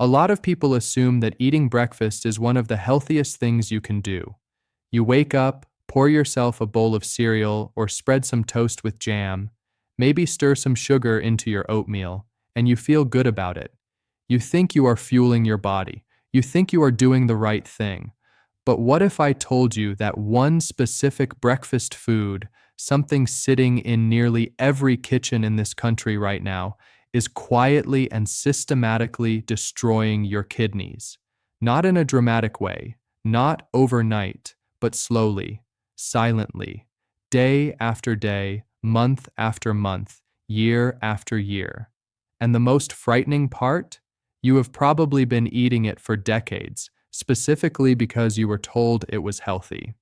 A lot of people assume that eating breakfast is one of the healthiest things you can do. You wake up, pour yourself a bowl of cereal or spread some toast with jam, maybe stir some sugar into your oatmeal, and you feel good about it. You think you are fueling your body. You think you are doing the right thing. But what if I told you that one specific breakfast food, something sitting in nearly every kitchen in this country right now, is quietly and systematically destroying your kidneys? Not in a dramatic way, not overnight, but slowly, silently, day after day, month after month, year after year. And the most frightening part? You have probably been eating it for decades, specifically because you were told it was healthy.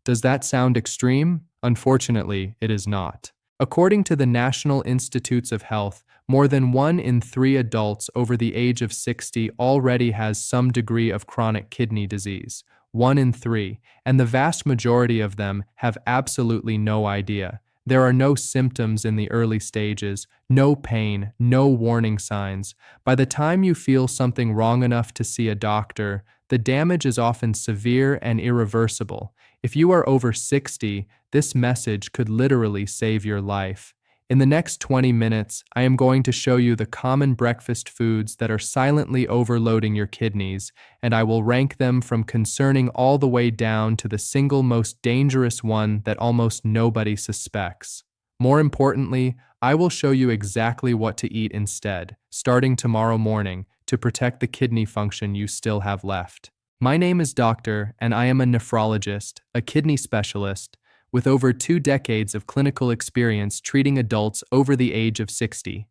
Does that sound extreme? Unfortunately, it is not. According to the National Institutes of Health, more than 1 in 3 adults over the age of 60 already has some degree of chronic kidney disease. 1 in 3, and the vast majority of them have absolutely no idea. There are no symptoms in the early stages, no pain, no warning signs. By the time you feel something wrong enough to see a doctor, the damage is often severe and irreversible. If you are over 60, this message could literally save your life. In the next 20 minutes, I am going to show you the common breakfast foods that are silently overloading your kidneys, and I will rank them from concerning all the way down to the single most dangerous one that almost nobody suspects. More importantly, I will show you exactly what to eat instead, starting tomorrow morning, to protect the kidney function you still have left. My name is Doctor, and I am a nephrologist, a kidney specialist, with over 2 decades of clinical experience treating adults over the age of 60.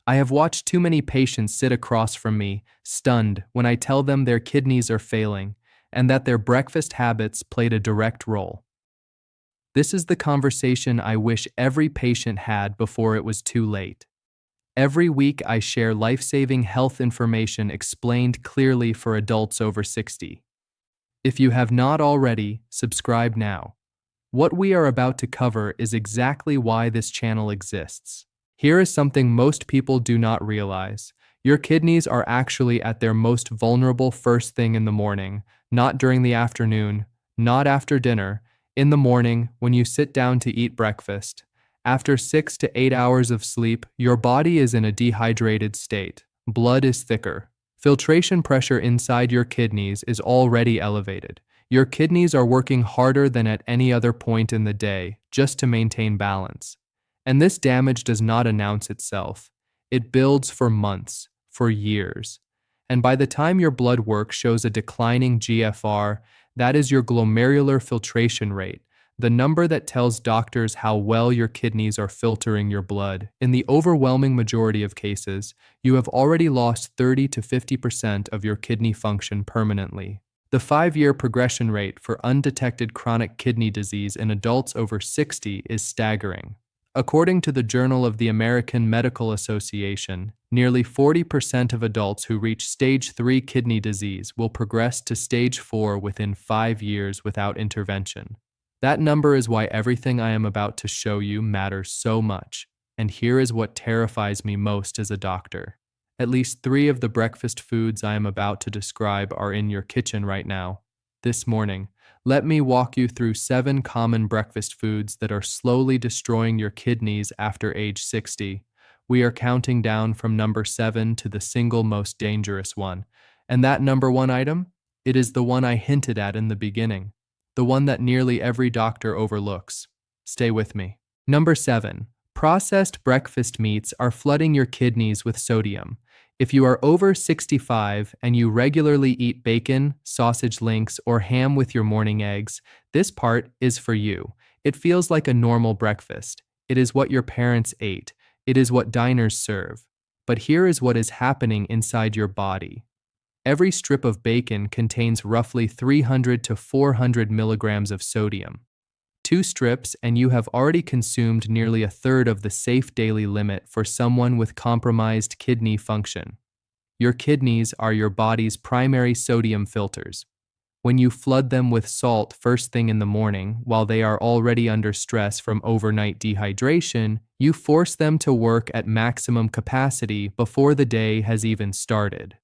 I have watched too many patients sit across from me, stunned, when I tell them their kidneys are failing, and that their breakfast habits played a direct role. This is the conversation I wish every patient had before it was too late. Every week I share life-saving health information explained clearly for adults over 60. If you have not already, subscribe now. What we are about to cover is exactly why this channel exists. Here is something most people do not realize. Your kidneys are actually at their most vulnerable first thing in the morning, not during the afternoon, not after dinner, in the morning when you sit down to eat breakfast. After 6 to 8 hours of sleep, your body is in a dehydrated state. Blood is thicker. Filtration pressure inside your kidneys is already elevated. Your kidneys are working harder than at any other point in the day just to maintain balance. And this damage does not announce itself. It builds for months, for years. And by the time your blood work shows a declining GFR, that is your glomerular filtration rate, the number that tells doctors how well your kidneys are filtering your blood. In the overwhelming majority of cases, you have already lost 30 to 50% of your kidney function permanently. The 5-year progression rate for undetected chronic kidney disease in adults over 60 is staggering. According to the Journal of the American Medical Association, nearly 40% of adults who reach stage 3 kidney disease will progress to stage 4 within 5 years without intervention. That number is why everything I am about to show you matters so much, and here is what terrifies me most as a doctor. At least 3 of the breakfast foods I am about to describe are in your kitchen right now. This morning, let me walk you through 7 common breakfast foods that are slowly destroying your kidneys after age 60. We are counting down from number 7 to the single most dangerous one. And that number 1 item? It is the one I hinted at in the beginning. The one that nearly every doctor overlooks. Stay with me. Number 7. Processed breakfast meats are flooding your kidneys with sodium. If you are over 65 and you regularly eat bacon, sausage links, or ham with your morning eggs, this part is for you. It feels like a normal breakfast. It is what your parents ate. It is what diners serve. But here is what is happening inside your body. Every strip of bacon contains roughly 300 to 400 milligrams of sodium. 2 strips and you have already consumed nearly a third of the safe daily limit for someone with compromised kidney function. Your kidneys are your body's primary sodium filters. When you flood them with salt first thing in the morning while they are already under stress from overnight dehydration, you force them to work at maximum capacity before the day has even started.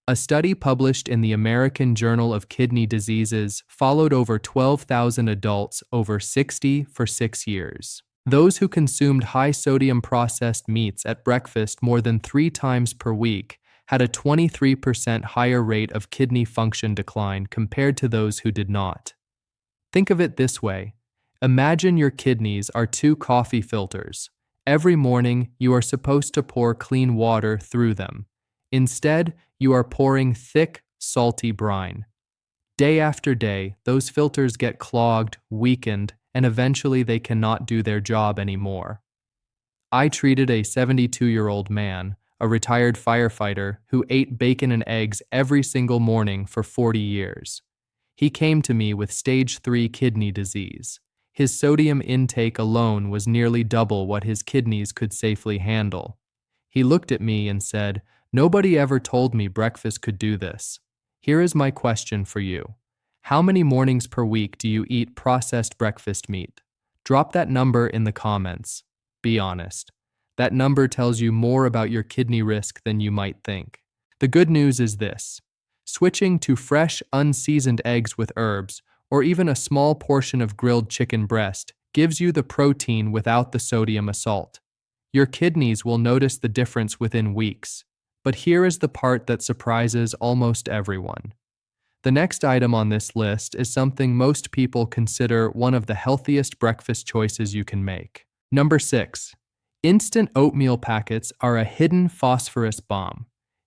A study published in the American Journal of Kidney Diseases followed over 12,000 adults over 60 for 6 years. Those who consumed high-sodium processed meats at breakfast more than 3 times per week had a 23% higher rate of kidney function decline compared to those who did not. Think of it this way. Imagine your kidneys are 2 coffee filters. Every morning, you are supposed to pour clean water through them. Instead, you are pouring thick, salty brine. Day after day, those filters get clogged, weakened, and eventually they cannot do their job anymore. I treated a 72-year-old man, a retired firefighter, who ate bacon and eggs every single morning for 40 years. He came to me with stage 3 kidney disease. His sodium intake alone was nearly double what his kidneys could safely handle. He looked at me and said, "Nobody ever told me breakfast could do this." Here is my question for you. How many mornings per week do you eat processed breakfast meat? Drop that number in the comments. Be honest. That number tells you more about your kidney risk than you might think. The good news is this. Switching to fresh, unseasoned eggs with herbs, or even a small portion of grilled chicken breast, gives you the protein without the sodium assault. Your kidneys will notice the difference within weeks. But here is the part that surprises almost everyone. The next item on this list is something most people consider one of the healthiest breakfast choices you can make. Number 6. Instant oatmeal packets are a hidden phosphorus bomb.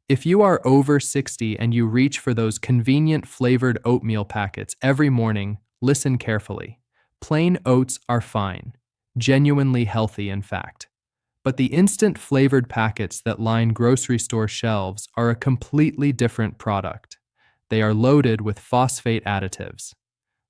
If you are over 60 and you reach for those convenient flavored oatmeal packets every morning, listen carefully. Plain oats are fine, genuinely healthy in fact. But the instant flavored packets that line grocery store shelves are a completely different product. They are loaded with phosphate additives.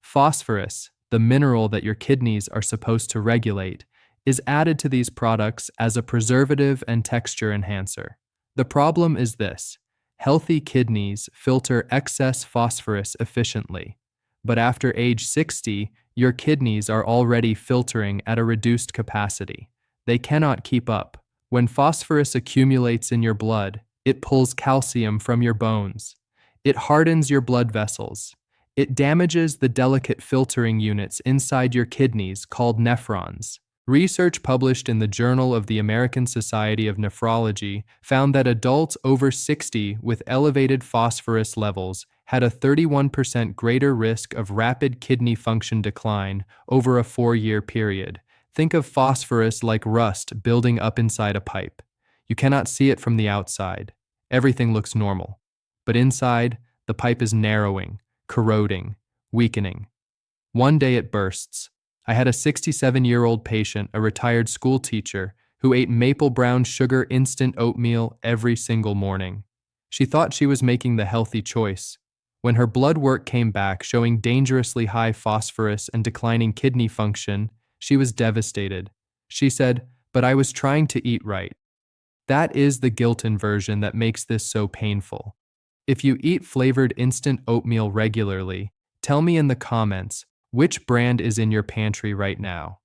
Phosphorus, the mineral that your kidneys are supposed to regulate, is added to these products as a preservative and texture enhancer. The problem is this: healthy kidneys filter excess phosphorus efficiently, but after age 60, your kidneys are already filtering at a reduced capacity. They cannot keep up. When phosphorus accumulates in your blood, it pulls calcium from your bones. It hardens your blood vessels. It damages the delicate filtering units inside your kidneys called nephrons. Research published in the Journal of the American Society of Nephrology found that adults over 60 with elevated phosphorus levels had a 31% greater risk of rapid kidney function decline over a 4-year period. Think of phosphorus like rust building up inside a pipe. You cannot see it from the outside. Everything looks normal. But inside, the pipe is narrowing, corroding, weakening. One day it bursts. I had a 67-year-old patient, a retired school teacher, who ate maple brown sugar instant oatmeal every single morning. She thought she was making the healthy choice. When her blood work came back showing dangerously high phosphorus and declining kidney function, she was devastated. She said, "But I was trying to eat right." That is the guilt inversion that makes this so painful. If you eat flavored instant oatmeal regularly, tell me in the comments, which brand is in your pantry right now?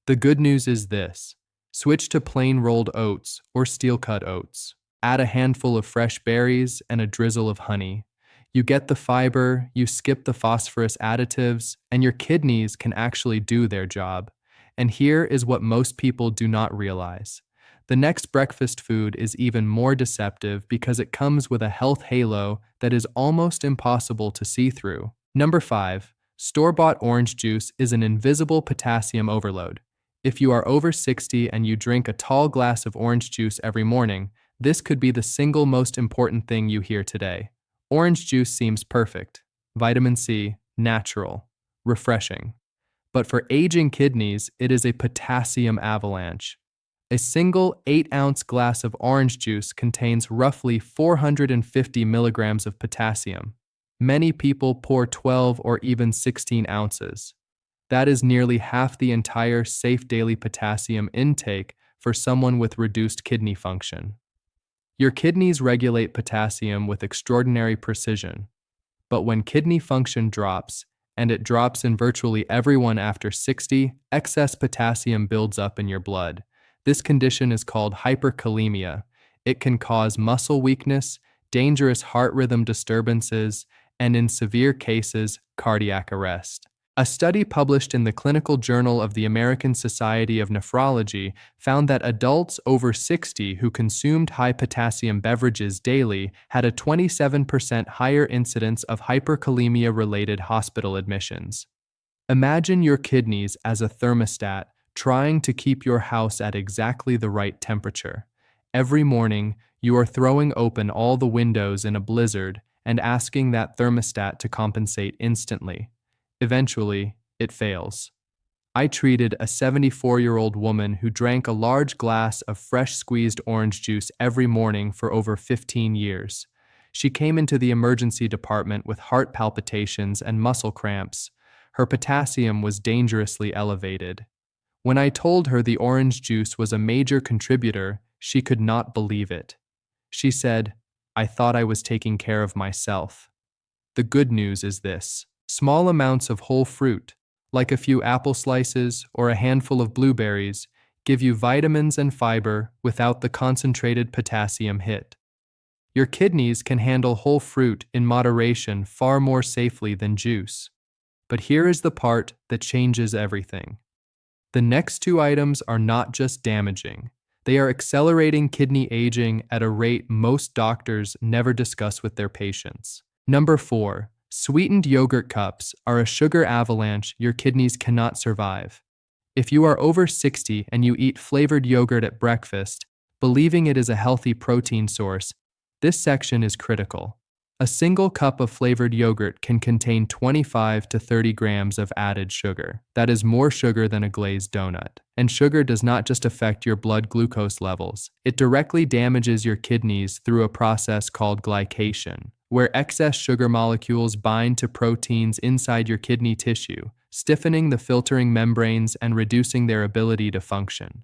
The good news is this: switch to plain rolled oats or steel-cut oats. Add a handful of fresh berries and a drizzle of honey. You get the fiber, you skip the phosphorus additives, and your kidneys can actually do their job. And here is what most people do not realize. The next breakfast food is even more deceptive because it comes with a health halo that is almost impossible to see through. Number 5. Store-bought orange juice is an invisible potassium overload. If you are over 60 and you drink a tall glass of orange juice every morning, this could be the single most important thing you hear today. Orange juice seems perfect. Vitamin C, natural, refreshing. But for aging kidneys, it is a potassium avalanche. A single 8-ounce glass of orange juice contains roughly 450 milligrams of potassium. Many people pour 12 or even 16 ounces. That is nearly half the entire safe daily potassium intake for someone with reduced kidney function. Your kidneys regulate potassium with extraordinary precision, but when kidney function drops, and it drops in virtually everyone after 60, excess potassium builds up in your blood. This condition is called hyperkalemia. It can cause muscle weakness, dangerous heart rhythm disturbances, and in severe cases, cardiac arrest. A study published in the Clinical Journal of the American Society of Nephrology found that adults over 60 who consumed high-potassium beverages daily had a 27% higher incidence of hyperkalemia-related hospital admissions. Imagine your kidneys as a thermostat trying to keep your house at exactly the right temperature. Every morning, you are throwing open all the windows in a blizzard and asking that thermostat to compensate instantly. Eventually, it fails. I treated a 74-year-old woman who drank a large glass of fresh squeezed orange juice every morning for over 15 years. She came into the emergency department with heart palpitations and muscle cramps. Her potassium was dangerously elevated. When I told her the orange juice was a major contributor, she could not believe it. She said, "I thought I was taking care of myself." The good news is this. Small amounts of whole fruit, like a few apple slices or a handful of blueberries, give you vitamins and fiber without the concentrated potassium hit. Your kidneys can handle whole fruit in moderation far more safely than juice. But here is the part that changes everything. The next two items are not just damaging. They are accelerating kidney aging at a rate most doctors never discuss with their patients. Number 4. Sweetened yogurt cups are a sugar avalanche your kidneys cannot survive. If you are over 60 and you eat flavored yogurt at breakfast, believing it is a healthy protein source, this section is critical. A single cup of flavored yogurt can contain 25 to 30 grams of added sugar. That is more sugar than a glazed donut. And sugar does not just affect your blood glucose levels. It directly damages your kidneys through a process called glycation, where excess sugar molecules bind to proteins inside your kidney tissue, stiffening the filtering membranes and reducing their ability to function.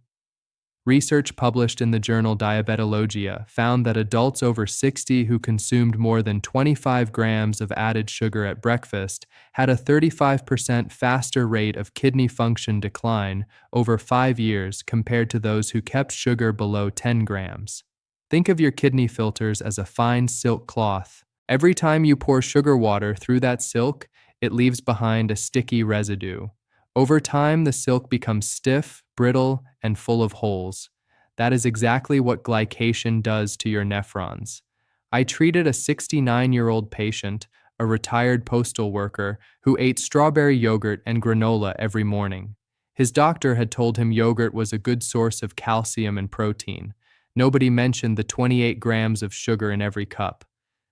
Research published in the journal Diabetologia found that adults over 60 who consumed more than 25 grams of added sugar at breakfast had a 35% faster rate of kidney function decline over 5 years compared to those who kept sugar below 10 grams. Think of your kidney filters as a fine silk cloth. Every time you pour sugar water through that silk, it leaves behind a sticky residue. Over time, the silk becomes stiff, brittle, and full of holes. That is exactly what glycation does to your nephrons. I treated a 69-year-old patient, a retired postal worker, who ate strawberry yogurt and granola every morning. His doctor had told him yogurt was a good source of calcium and protein. Nobody mentioned the 28 grams of sugar in every cup.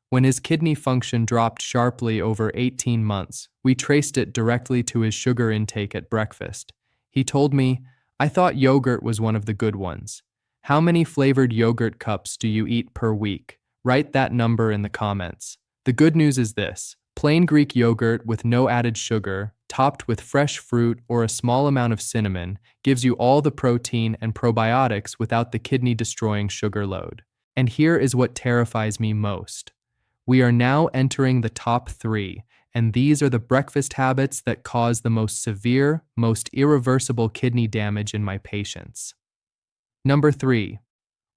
When his kidney function dropped sharply over 18 months, we traced it directly to his sugar intake at breakfast. He told me, "I thought yogurt was one of the good ones." How many flavored yogurt cups do you eat per week? Write that number in the comments. The good news is this: plain Greek yogurt with no added sugar, topped with fresh fruit or a small amount of cinnamon, gives you all the protein and probiotics without the kidney-destroying sugar load. And here is what terrifies me most. We are now entering the top 3, and these are the breakfast habits that cause the most severe, most irreversible kidney damage in my patients. Number 3.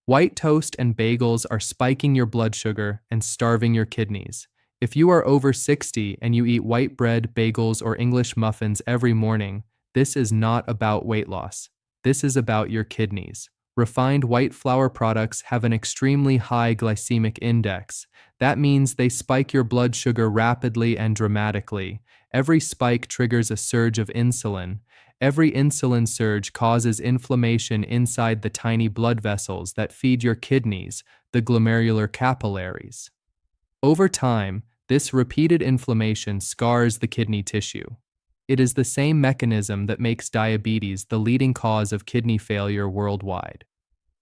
White toast and bagels are spiking your blood sugar and starving your kidneys. If you are over 60 and you eat white bread, bagels, or English muffins every morning, this is not about weight loss. This is about your kidneys. Refined white flour products have an extremely high glycemic index. That means they spike your blood sugar rapidly and dramatically. Every spike triggers a surge of insulin. Every insulin surge causes inflammation inside the tiny blood vessels that feed your kidneys, the glomerular capillaries. Over time, this repeated inflammation scars the kidney tissue. It is the same mechanism that makes diabetes the leading cause of kidney failure worldwide.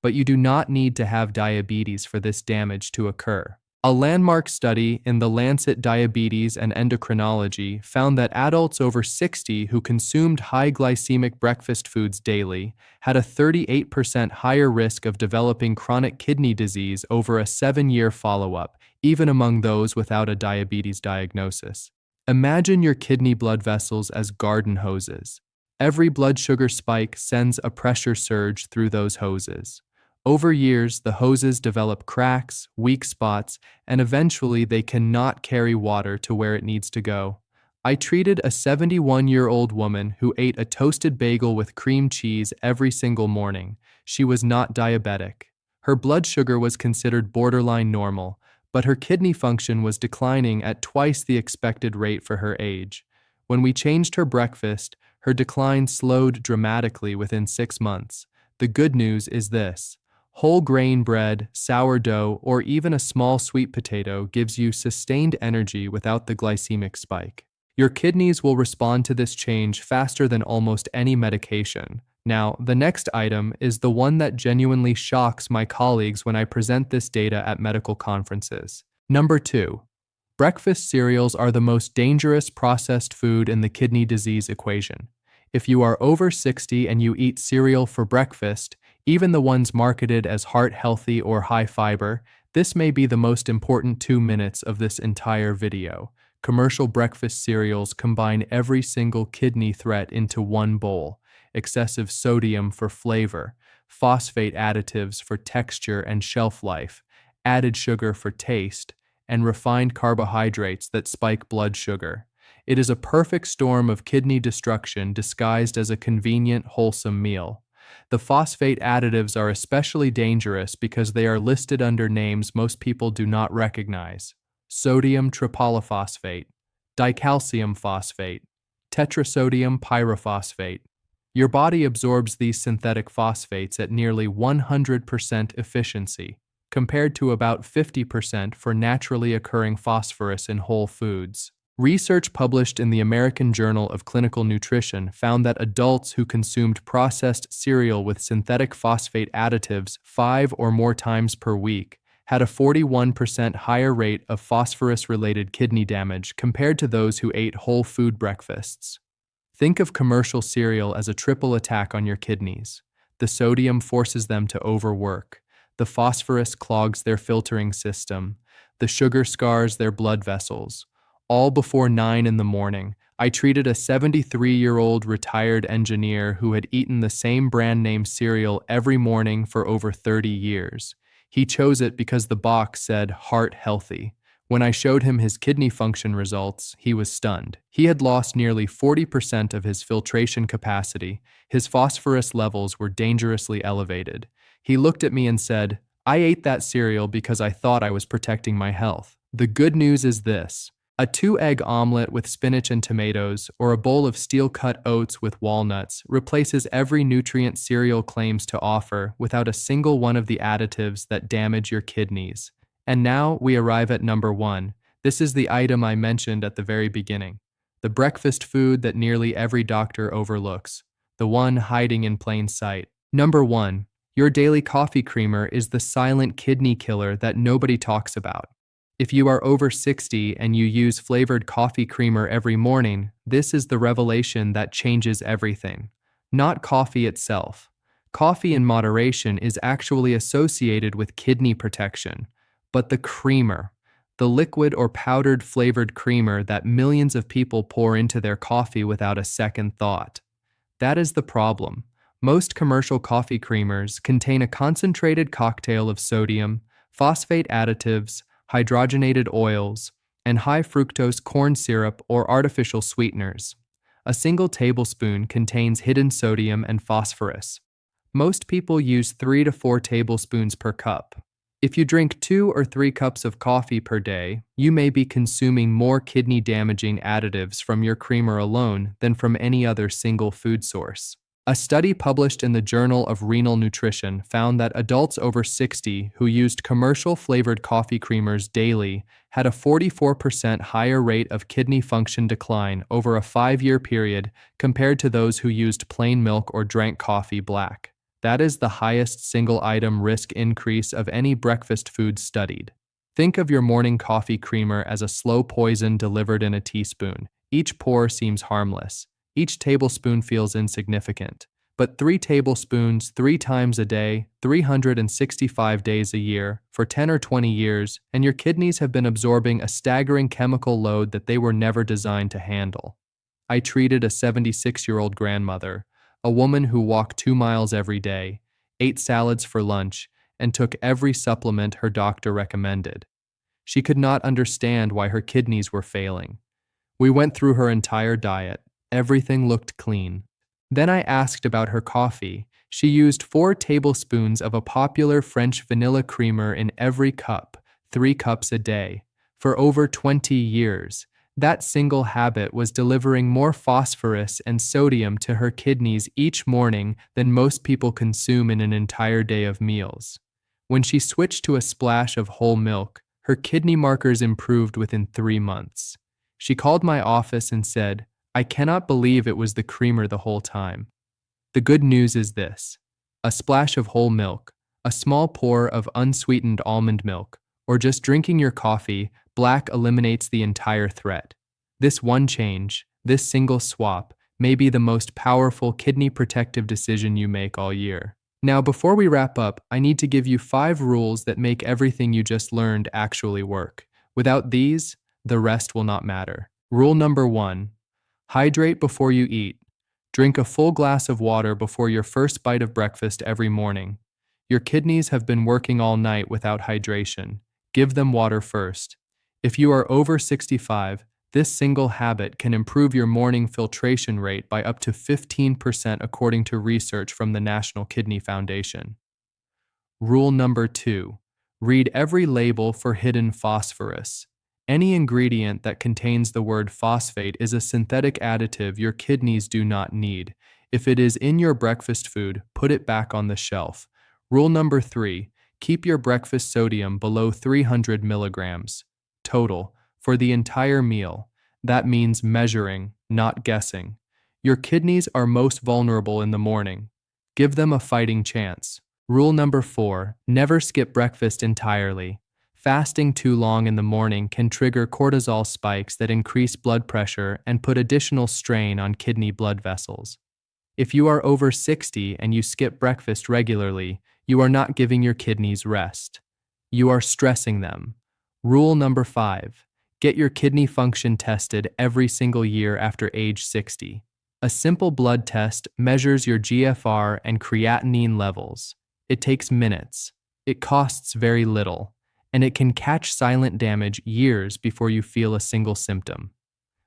But you do not need to have diabetes for this damage to occur. A landmark study in the Lancet Diabetes and Endocrinology found that adults over 60 who consumed high glycemic breakfast foods daily had a 38% higher risk of developing chronic kidney disease over a 7-year follow-up, even among those without a diabetes diagnosis. Imagine your kidney blood vessels as garden hoses. Every blood sugar spike sends a pressure surge through those hoses. Over years, the hoses develop cracks, weak spots, and eventually they cannot carry water to where it needs to go. I treated a 71-year-old woman who ate a toasted bagel with cream cheese every single morning. She was not diabetic. Her blood sugar was considered borderline normal, but her kidney function was declining at twice the expected rate for her age. When we changed her breakfast, her decline slowed dramatically within 6 months. The good news is this: whole grain bread, sourdough, or even a small sweet potato gives you sustained energy without the glycemic spike. Your kidneys will respond to this change faster than almost any medication. Now, the next item is the one that genuinely shocks my colleagues when I present this data at medical conferences. Number 2. Breakfast cereals are the most dangerous processed food in the kidney disease equation. If you are over 60 and you eat cereal for breakfast, even the ones marketed as heart-healthy or high-fiber, this may be the most important 2 minutes of this entire video. Commercial breakfast cereals combine every single kidney threat into one bowl: excessive sodium for flavor, phosphate additives for texture and shelf life, added sugar for taste, and refined carbohydrates that spike blood sugar. It is a perfect storm of kidney destruction disguised as a convenient, wholesome meal. The phosphate additives are especially dangerous because they are listed under names most people do not recognize: sodium tripolyphosphate, dicalcium phosphate, tetrasodium pyrophosphate. Your body absorbs these synthetic phosphates at nearly 100% efficiency, compared to about 50% for naturally occurring phosphorus in whole foods. Research published in the American Journal of Clinical Nutrition found that adults who consumed processed cereal with synthetic phosphate additives 5 or more times per week had a 41% higher rate of phosphorus-related kidney damage compared to those who ate whole food breakfasts. Think of commercial cereal as a triple attack on your kidneys. The sodium forces them to overwork. The phosphorus clogs their filtering system. The sugar scars their blood vessels. All before 9 in the morning, I treated a 73-year-old retired engineer who had eaten the same brand name cereal every morning for over 30 years. He chose it because the box said heart healthy. When I showed him his kidney function results, he was stunned. He had lost nearly 40% of his filtration capacity. His phosphorus levels were dangerously elevated. He looked at me and said, "I ate that cereal because I thought I was protecting my health." The good news is this: a 2-egg omelet with spinach and tomatoes, or a bowl of steel-cut oats with walnuts, replaces every nutrient cereal claims to offer without a single one of the additives that damage your kidneys. And now we arrive at number 1. This is the item I mentioned at the very beginning. The breakfast food that nearly every doctor overlooks. The one hiding in plain sight. Number 1. Your daily coffee creamer is the silent kidney killer that nobody talks about. If you are over 60 and you use flavored coffee creamer every morning, this is the revelation that changes everything. Not coffee itself. Coffee in moderation is actually associated with kidney protection, but the creamer, the liquid or powdered flavored creamer that millions of people pour into their coffee without a second thought. That is the problem. Most commercial coffee creamers contain a concentrated cocktail of sodium, phosphate additives, hydrogenated oils, and high fructose corn syrup or artificial sweeteners. A single tablespoon contains hidden sodium and phosphorus. Most people use 3 to 4 tablespoons per cup. If you drink 2 or 3 cups of coffee per day, you may be consuming more kidney-damaging additives from your creamer alone than from any other single food source. A study published in the Journal of Renal Nutrition found that adults over 60 who used commercial-flavored coffee creamers daily had a 44% higher rate of kidney function decline over a 5-year period compared to those who used plain milk or drank coffee black. That is the highest single-item risk increase of any breakfast food studied. Think of your morning coffee creamer as a slow poison delivered in a teaspoon. Each pour seems harmless. Each tablespoon feels insignificant. But 3 tablespoons 3 times a day, 365 days a year, for 10 or 20 years, and your kidneys have been absorbing a staggering chemical load that they were never designed to handle. I treated a 76-year-old grandmother, a woman who walked 2 miles every day, ate salads for lunch, and took every supplement her doctor recommended. She could not understand why her kidneys were failing. We went through her entire diet. Everything looked clean. Then I asked about her coffee. She used 4 tablespoons of a popular French vanilla creamer in every cup, 3 cups a day. For over 20 years, that single habit was delivering more phosphorus and sodium to her kidneys each morning than most people consume in an entire day of meals. When she switched to a splash of whole milk, her kidney markers improved within 3 months. She called my office and said, "I cannot believe it was the creamer the whole time." The good news is this: a splash of whole milk, a small pour of unsweetened almond milk, or just drinking your coffee black eliminates the entire threat. This one change, this single swap, may be the most powerful kidney protective decision you make all year. Now, before we wrap up, I need to give you 5 rules that make everything you just learned actually work. Without these, the rest will not matter. Rule number 1: hydrate before you eat. Drink a full glass of water before your first bite of breakfast every morning. Your kidneys have been working all night without hydration. Give them water first. If you are over 65, this single habit can improve your morning filtration rate by up to 15% according to research from the National Kidney Foundation. Rule number 2: read every label for hidden phosphorus. Any ingredient that contains the word phosphate is a synthetic additive your kidneys do not need. If it is in your breakfast food, put it back on the shelf. Rule number 3: keep your breakfast sodium below 300 milligrams total for the entire meal. That means measuring, not guessing. Your kidneys are most vulnerable in the morning. Give them a fighting chance. Rule number 4: never skip breakfast entirely. Fasting too long in the morning can trigger cortisol spikes that increase blood pressure and put additional strain on kidney blood vessels. If you are over 60 and you skip breakfast regularly, you are not giving your kidneys rest. You are stressing them. Rule number 5: get your kidney function tested every single year after age 60. A simple blood test measures your GFR and creatinine levels. It takes minutes. It costs very little, and it can catch silent damage years before you feel a single symptom.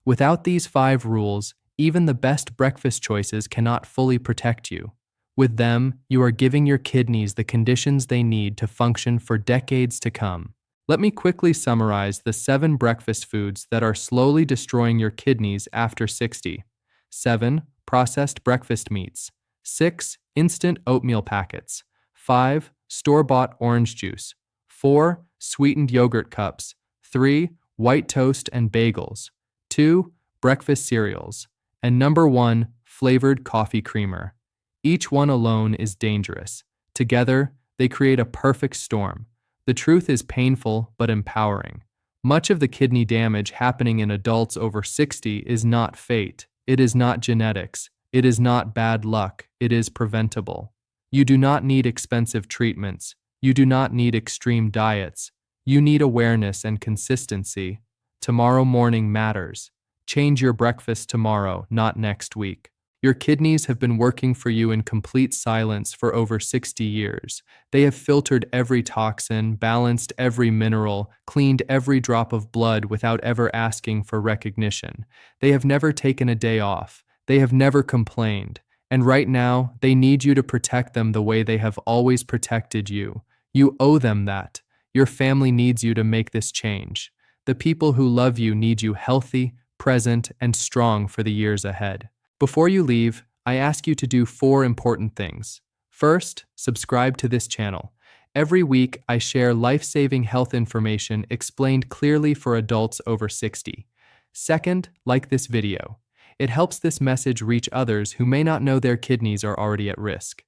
Without these 5 rules, even the best breakfast choices cannot fully protect you. With them, you are giving your kidneys the conditions they need to function for decades to come. Let me quickly summarize the 7 breakfast foods that are slowly destroying your kidneys after 60. 7. Processed breakfast meats. 6. Instant oatmeal packets. 5. Store-bought orange juice. 4. Sweetened yogurt cups. 3. White toast and bagels. 2. Breakfast cereals. And number 1, flavored coffee creamer. Each one alone is dangerous. Together, they create a perfect storm. The truth is painful but empowering. Much of the kidney damage happening in adults over 60 is not fate. It is not genetics. It is not bad luck. It is preventable. You do not need expensive treatments. You do not need extreme diets. You need awareness and consistency. Tomorrow morning matters. Change your breakfast tomorrow, not next week. Your kidneys have been working for you in complete silence for over 60 years. They have filtered every toxin, balanced every mineral, cleaned every drop of blood without ever asking for recognition. They have never taken a day off. They have never complained. And right now, they need you to protect them the way they have always protected you. You owe them that. Your family needs you to make this change. The people who love you need you healthy, present, and strong for the years ahead. Before you leave, I ask you to do 4 important things. First, subscribe to this channel. Every week, I share life-saving health information explained clearly for adults over 60. Second, like this video. It helps this message reach others who may not know their kidneys are already at risk.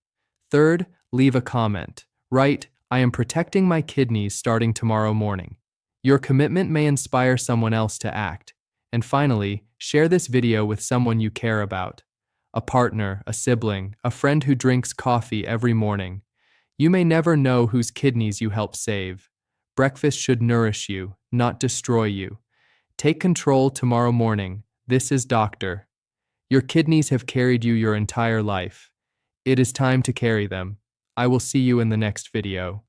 Third, leave a comment. Write, "I am protecting my kidneys starting tomorrow morning." Your commitment may inspire someone else to act. And finally, share this video with someone you care about. A partner, a sibling, a friend who drinks coffee every morning. You may never know whose kidneys you help save. Breakfast should nourish you, not destroy you. Take control tomorrow morning. This is Doctor. Your kidneys have carried you your entire life. It is time to carry them. I will see you in the next video.